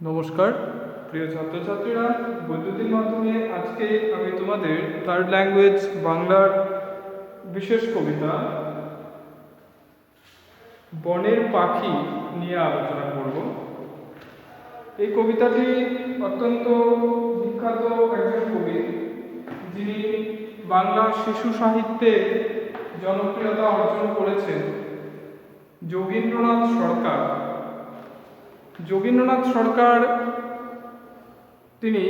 নমস্কার প্রিয় ছাত্রছাত্রীরা, বৈদ্যুতিক মাধ্যমে আজকে আমি তোমাদের থার্ড ল্যাঙ্গুয়েজ বাংলার বিশেষ কবিতা বনের পাখি নিয়ে আলোচনা করব। এই কবিতাটি অত্যন্ত বিখ্যাত একজন কবি, যিনি বাংলা শিশু সাহিত্যে জনপ্রিয়তা অর্জন করেছেন, যোগীন্দ্রনাথ সরকার। যোগীন্দ্রনাথ সরকার তিনি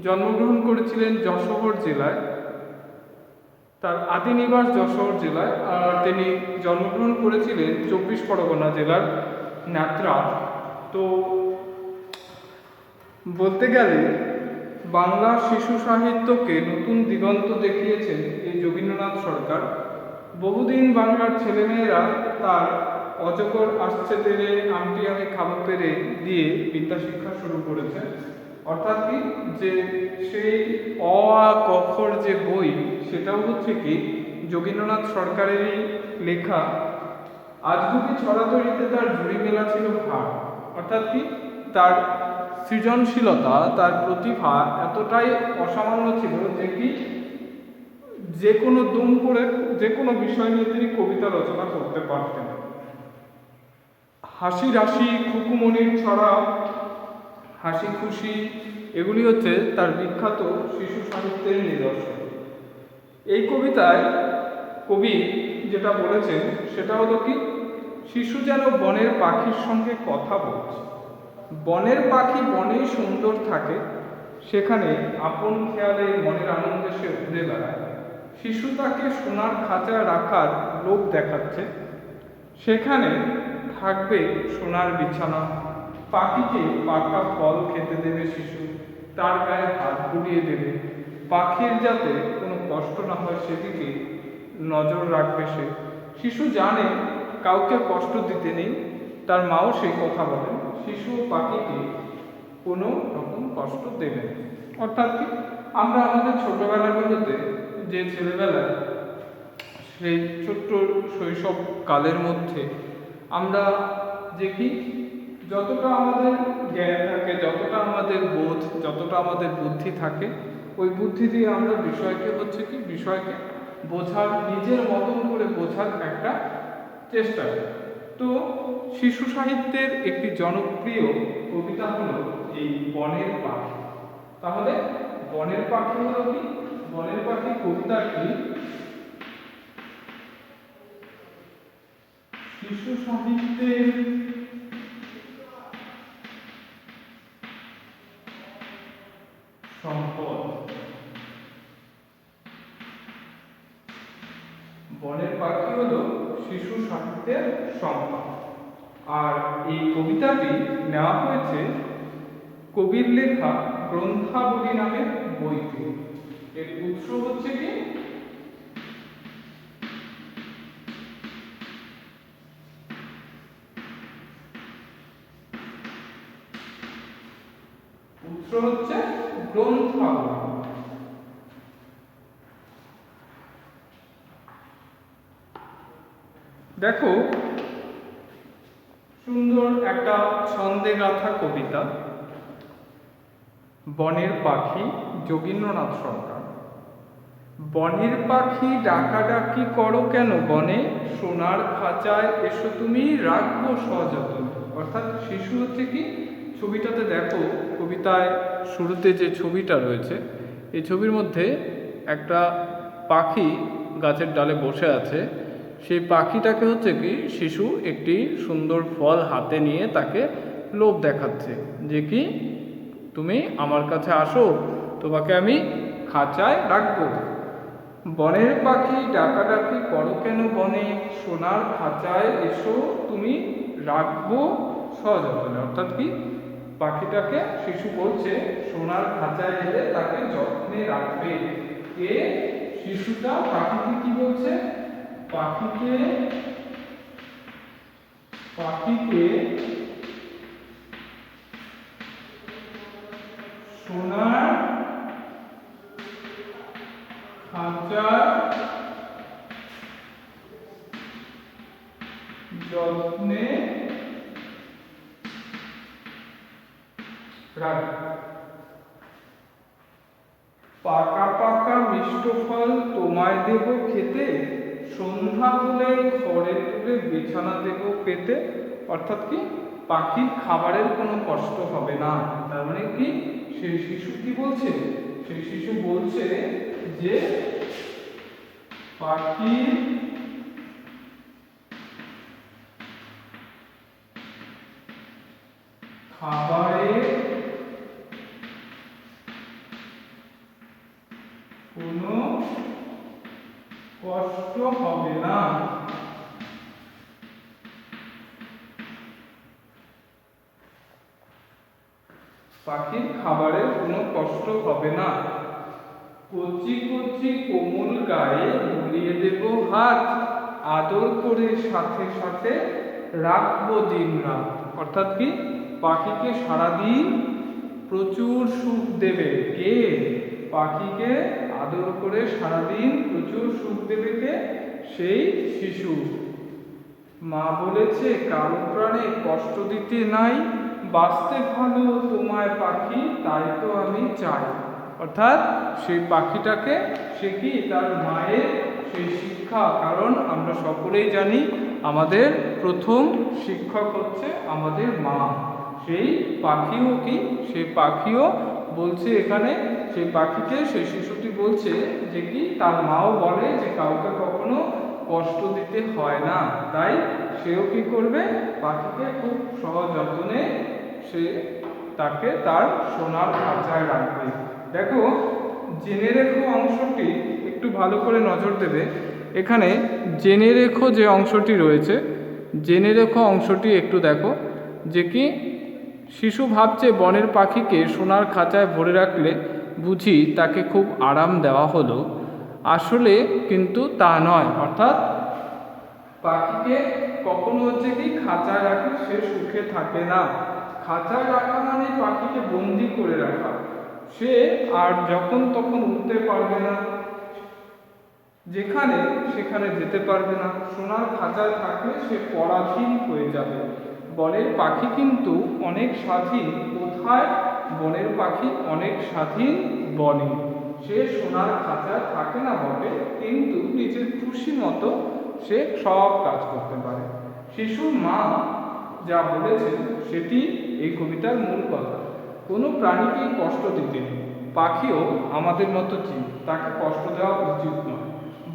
জন্মগ্রহণ করেছিলেন যশোর জেলায়, তার আদি নিবাস যশোর জেলায়, আর তিনি জন্মগ্রহণ করেছিলেন 24 পরগনা জেলার ন্যাত্রা। তো বলতে গেলে বাংলা শিশু সাহিত্যকে নতুন দিগন্ত দেখিয়েছেন এই যোগীন্দ্রনাথ সরকার। বহুদিন বাংলার ছেলেমেয়েরা তার অজগর আসছে তেরে আমটি আমি খাবো পেরে দিয়ে বিদ্যা শিক্ষা শুরু করেছে। অর্থাৎ কি, যে সেই অ আ ক খর যে বই, সেটাও হচ্ছে কি যোগীন্দ্রনাথ সরকারেরই লেখা। আজগুবি ছড়াছড়িতে তার জুড়ি মেলা ছিল ভার। অর্থাৎ কি, তার সৃজনশীলতা, তার প্রতিভা এতটাই অসামান্য ছিল যে কি যে কোনো দুম করে যে কোনো বিষয় নিয়ে তিনি কবিতা রচনা করতে পারতেন। হাসি রাশি, খুকুমনির ছড়া, হাসি খুশি, এগুলি হচ্ছে তার বিখ্যাত শিশু সাহিত্যের নিদর্শন। এই কবিতায় কবি যেটা বলেছেন সেটা হলো কি, শিশু যেন বনের পাখির সঙ্গে কথা বলছে। বনের পাখি বনেই সুন্দর থাকে, সেখানে আপন খেয়ালে মনের আনন্দে সে উড়ে বেড়ায়। শিশু তাকে সোনার খাঁচায় রাখার লোভ দেখাচ্ছে, সেখানে থাকবে সোনার বিছানা। পাখিকে পাকা ফল খেতে দেবে শিশু, তার গায়ে হাত বুলিয়ে দেবে। পাখির যাতে কোনো কষ্ট না হয় সেদিকে নজর রাখবে সে। শিশু জানে কাউকে কষ্ট দিতে নেই, তার মাও সেই কথা বলেন, শিশু পাখিকে কোনো রকম কষ্ট দেবে না। অর্থাৎ কি, আমরা আমাদের ছোটবেলাগুলোতে যে ছেলেবেলায় সেই ছোট্ট শৈশব কালের মধ্যে আমরা যে কি যতটা আমাদের জ্ঞান থাকে, যতটা আমাদের বোধ, যতটা আমাদের বুদ্ধি থাকে, ওই বুদ্ধি দিয়ে আমরা বিষয়কে বোঝার, নিজের মতন করে বোঝার একটা চেষ্টা করি। তো শিশু সাহিত্যের একটি জনপ্রিয় কবিতা হলো এই বনের পাখি। তাহলে বনের পাখি হলো কি, বনের পাখি কবিতাটি শিশু সাহিত্যের সম্পদ। বনের পাখি হলো শিশু সাহিত্যের সম্পদ। আর এই কবিতাটি নেওয়া হয়েছে কবির লেখা গ্রন্থাবলী নামের বইতে। এর উৎস হচ্ছে কি, গ্রন্থাবলী। দেখো, সুন্দর একটা ছন্দে গাথা কবিতা, বনের পাখি, যোগীন্দ্রনাথ সরকার। বনের পাখি ডাকাডাকি করো কেন বনে, সোনার খাঁচায় এসো তুমি রাখবো সযত্নে। অর্থাৎ শিশু হচ্ছে কি, ছবিটাতে দেখো, কবিতায় শুরুতে যে ছবিটা রয়েছে, এই ছবির মধ্যে একটা পাখি গাছের ডালে বসে আছে। সেই পাখিটাকে হচ্ছে কি শিশু একটি সুন্দর ফল হাতে নিয়ে তাকে লোভ দেখাচ্ছে যে কি, তুমি আমার কাছে আসো, তোমাকে আমি খাঁচায় রাখবো। বনের পাখি ডাকাডাকি করো কেন বনে, সোনার খাঁচায় এসো তুমি রাখবো সযত্নে। অর্থাৎ কি, পাখিটাকে শিশু বলছে সোনার খাঁচায় এলে তাকে যত্নে রাখবে। কে? শিশুটা পাখিকে কি বলছে? পাখিকে সোনার খাঁচার যত্নে রাখি। পাকা পাকা মিষ্ট ফল তোমায় দেব খেতে, সন্ধ্যা হলে ঘরে তুলে বিছানা দেব পেতে। অর্থাৎ কি, পাখির খাবারের কোনো কষ্ট হবে না। তার মানে কি, সেই শিশু কি বলছে, সেই শিশু বলছে যে পাখির খাবারের কোনো কষ্ট হবে না। পাখির খাবারের কোনো কষ্ট হবে না। কচি কচি কোমল গায়ে বুলিয়ে দেব হাত, আদর করে সাথে সাথে রাখবো দিন রাত। অর্থাৎ কি, পাখিকে সারাদিন প্রচুর সুখ দেবে কে, পাখিকে আদর করে সারাদিন প্রচুর সুখ দেবে কে, সেই শিশু। মা বলেছে কারো প্রাণে কষ্ট দিতে নাই, বাঁচতে ভালো তোমায় পাখি তাই তো আমি চাই। অর্থাৎ সেই পাখিটাকে সে কি, তার মায়ের সেই শিক্ষা, কারণ আমরা সকলেই জানি আমাদের প্রথম শিক্ষক হচ্ছে আমাদের মা। সেই পাখিও কি, সেই পাখিও বলছে এখানে, সেই পাখিকে সেই শিশুটি বলছে যে কি, তার মাও বলে যে কাউকে কখনো কষ্ট দিতে হয় না, তাই সেও কি করবে, পাখিকে খুব সহজ যত্নে সে তাকে তার সোনার খাঁচায় রাখবে। দেখো, জেনে রেখো অংশটি একটু ভালো করে নজর দেবে। এখানে জেনে রেখো যে অংশটি রয়েছে, জেনে রেখো অংশটি একটু দেখো, যে কি শিশু ভাবছে বনের পাখিকে সোনার খাঁচায় ভরে রাখলে বুঝি তাকে খুব আরাম দেওয়া হলো। আসলে কিন্তু তা নয়। অর্থাৎ পাখিকে কখনো হচ্ছে কি খাঁচায় রাখলে সে সুখে থাকে না। খাঁচায় রাখা মানে পাখিকে বন্দি করে রাখা, সে আর যখন তখন উঠতে পারবে না, যেখানে সেখানে যেতে পারবে না। সোনার খাঁচায় থাকলে সে পরাধীন হয়ে যাবে। বনের পাখি কিন্তু অনেক স্বাধীন। কোথায়? বনের পাখি অনেক স্বাধীন বনে। সে সোনার খাঁচায় থাকে না বটে, কিন্তু নিজের খুশি মতো সে সব কাজ করতে পারে। শিশুর মা যা বলেছেন সেটি এই কবিতার মূল কথা। কোনো প্রাণীকেই কষ্ট দিতে নেই। পাখিও আমাদের মতো জীব, তাকে কষ্ট দেওয়া উচিত নয়।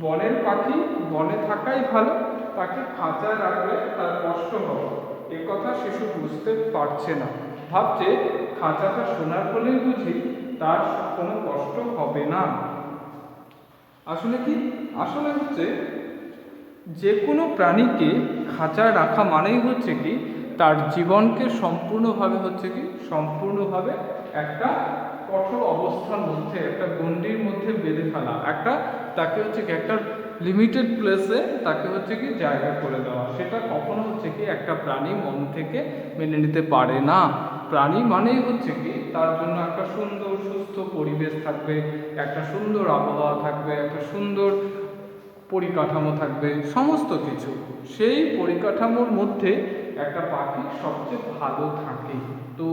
বনের পাখি বনে থাকাই ভালো, তাকে খাঁচায় রাখলে তার কষ্ট হবে, এ কথা শিশু বুঝতে পারছে না। ভাবছে খাঁচাটা সোনার হলেই বুঝি তার কোনো কষ্ট হবে না। আসলে কি, আসলে হচ্ছে যে কোনো প্রাণীকে খাঁচায় রাখা মানেই হচ্ছে কি, তার জীবনকে সম্পূর্ণভাবে হচ্ছে কি, সম্পূর্ণভাবে একটা কঠোর অবস্থার মধ্যে, একটা গণ্ডির মধ্যে বেঁধে ফেলা, একটা তাকে হচ্ছে কি একটা লিমিটেড প্লেসে তাকে হচ্ছে কি জায়গা করে দেওয়া। সেটা কখনো হচ্ছে কি একটা প্রাণী মন থেকে মেনে নিতে পারে না। প্রাণী মানেই হচ্ছে কি, তার জন্য একটা সুন্দর সুস্থ পরিবেশ থাকবে, একটা সুন্দর আবহাওয়া থাকবে, একটা সুন্দর পরিকাঠামো থাকবে, সমস্ত কিছু। সেই পরিকাঠামোর মধ্যে একটা পাখি সবচেয়ে ভালো থাকে। তো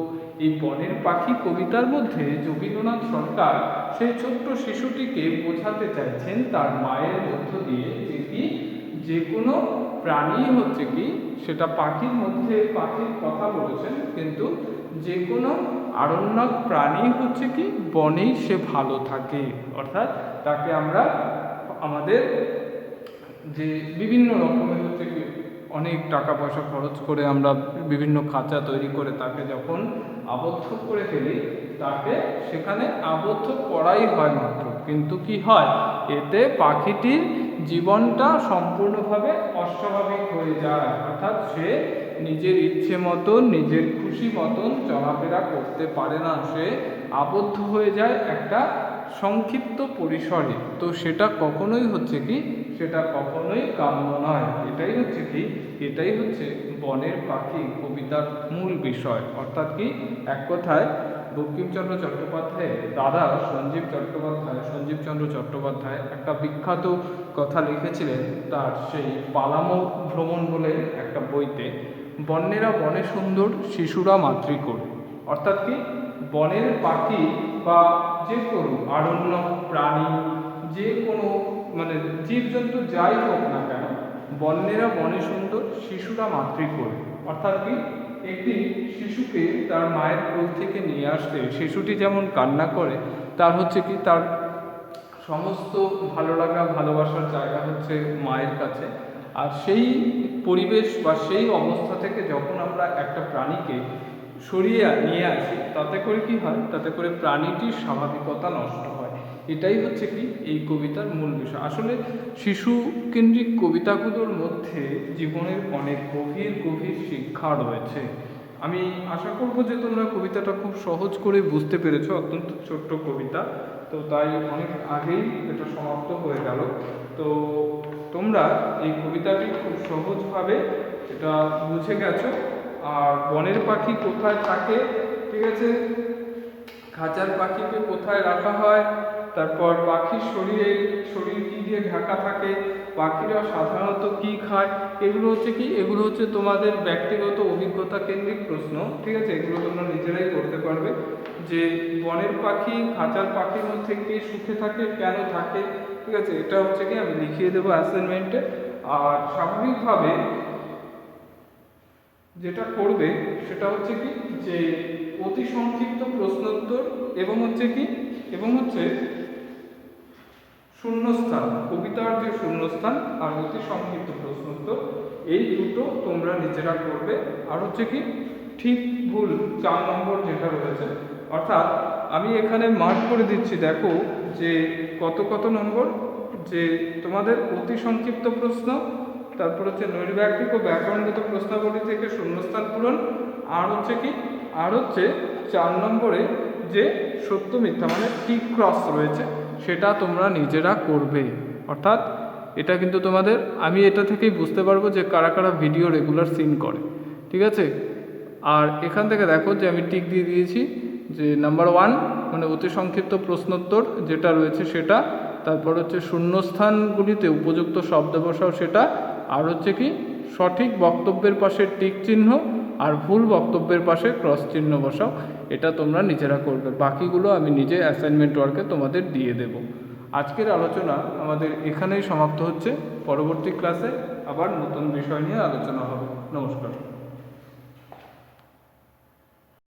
এই বনের পাখি কবিতার মধ্যে যোগীন্দ্রনাথ সরকার সেই ছোট্ট শিশুটিকে বোঝাতে চাইছেন তার মায়ের মধ্য দিয়ে যে কি, যে কোনো প্রাণী হচ্ছে কি, সেটা পাখির মধ্যে পাখির কথা বলেছেন, কিন্তু যে কোনো আরণ্যক প্রাণী হচ্ছে কি বনেই সে ভালো থাকে। অর্থাৎ তাকে আমরা আমাদের যে বিভিন্ন রকমের হচ্ছে কি অনেক টাকা পয়সা খরচ করে আমরা বিভিন্ন খাঁচা তৈরি করে তাকে যখন আবদ্ধ করে ফেলি, তাকে সেখানে আবদ্ধ করাই হয় মাত্র, কিন্তু কি হয়, এতে পাখিটির জীবনটা সম্পূর্ণভাবে অস্বাভাবিক হয়ে যায়। অর্থাৎ সে নিজের ইচ্ছে মতন, নিজের খুশি মতন চলাফেরা করতে পারে না, সে আবদ্ধ হয়ে যায় একটা সংক্ষিপ্ত পরিসরে। তো সেটা কখনোই হচ্ছে কি, সেটা কখনোই কাম্য নয়। এটাই হচ্ছে কি, এটাই হচ্ছে বনের পাখি কবিতার মূল বিষয়। অর্থাৎ কি, এক কথায় বঙ্কিমচন্দ্র চট্টোপাধ্যায়ের দাদা সঞ্জীবচন্দ্র চট্টোপাধ্যায় একটা বিখ্যাত কথা লিখেছিলেন তার সেই পালামৌ ভ্রমণ বলে একটা বইতে, বন্যেরা বনে সুন্দর, শিশুরা মাতৃকোল। অর্থাৎ কি, বনের পাখি বা যে কোনো আরণ্য প্রাণী, যে কোনো মানে জীবজন্তু যাই হোক না কেন, বন্যেরা বনে সুন্দর, শিশুরা মাতৃকোল। অর্থাৎ কি, একটি শিশুকে তার মায়ের কোল থেকে নিয়ে আসলে শিশুটি যেমন কান্না করে, তার হচ্ছে কি তার সমস্ত ভালো লাগা ভালোবাসার জায়গা হচ্ছে মায়ের কাছে। আর সেই পরিবেশ বা সেই অবস্থা থেকে যখন আমরা একটা প্রাণীকে সরিয়ে নিয়ে আসি, তাতে করে কি হয়, তাতে করে প্রাণীটির স্বাভাবিকতা নষ্ট হয়। এটাই হচ্ছে কি এই কবিতার মূল বিষয়। আসলে শিশু কেন্দ্রিক কবিতাগুলোর মধ্যে জীবনের অনেক গভীর গভীর শিক্ষা রয়েছে। আমি আশা করব যে তোমরা কবিতাটা খুব সহজ করে বুঝতে পেরেছো। অত্যন্ত ছোট্ট কবিতা, তো তাই অনেক আগেই এটা সমাপ্ত হয়ে গেল। তো তোমরা এই কবিতাটি খুব সহজভাবে এটা বুঝে গেছো। আর বনের পাখি কোথায় থাকে, ঠিক আছে, খাঁচার পাখিকে কোথায় রাখা হয়, তারপর পাখির শরীর কী দিয়ে ঢাকা থাকে, পাখিরা সাধারণত কি খায়, এগুলো হচ্ছে কি, এগুলো হচ্ছে তোমাদের ব্যক্তিগত অভিজ্ঞতা কেন্দ্রিক প্রশ্ন, ঠিক আছে। এগুলো তোমরা নিজেরাই করতে পারবে যে বনের পাখি খাঁচার পাখির মধ্যে কে সুখে থাকে, কেন থাকে, ঠিক আছে। এটা হচ্ছে কি আমি লিখিয়ে দেবো অ্যাসাইনমেন্টে। আর স্বাভাবিকভাবে যেটা করবে সেটা হচ্ছে কি যে অতি সংক্ষিপ্ত প্রশ্নোত্তর এবং হচ্ছে কি শূন্যস্থান, কবিতার যে শূন্যস্থান আর অতি সংক্ষিপ্ত প্রশ্নোত্তর, এই দুটো তোমরা নিজেরা করবে। আর হচ্ছে কি ঠিক ভুল 4 নম্বর যেটা রয়েছে, অর্থাৎ আমি এখানে মার্ক করে দিচ্ছি, দেখো যে কত নম্বর, যে তোমাদের অতি সংক্ষিপ্ত প্রশ্ন, তারপর হচ্ছে নৈর্ব্যক্তিক ও ব্যাকরণগত প্রশ্নাবলী থেকে শূন্যস্থান পূরণ, আর হচ্ছে কি 4 নম্বরে যে সত্য মিথ্যা মানে টিক ক্রস রয়েছে, সেটা তোমরা নিজেরা করবে। অর্থাৎ এটা কিন্তু তোমাদের, আমি এটা থেকেই বুঝতে পারবো যে কারা কারা ভিডিও রেগুলার সিন করে, ঠিক আছে। আর এখান থেকে দেখো যে আমি টিক দিয়ে দিয়েছি যে নাম্বার 1 মানে অতি সংক্ষিপ্ত প্রশ্নোত্তর যেটা রয়েছে সেটা, তারপর হচ্ছে শূন্যস্থানগুলিতে উপযুক্ত শব্দ বসাও সেটা, আর হচ্ছে কি সঠিক বক্তব্যের পাশে টিক চিহ্ন আর ভুল বক্তব্যের পাশে ক্রস চিহ্ন বসাও। এটা তোমরা নিজেরা করবে, বাকিগুলো আমি নিজে অ্যাসাইনমেন্ট ওয়ার্কে তোমাদের দিয়ে দেব। আজকের আলোচনা আমাদের এখানেই সমাপ্ত হচ্ছে। পরবর্তী ক্লাসে আবার নতুন বিষয় নিয়ে আলোচনা হবে। নমস্কার।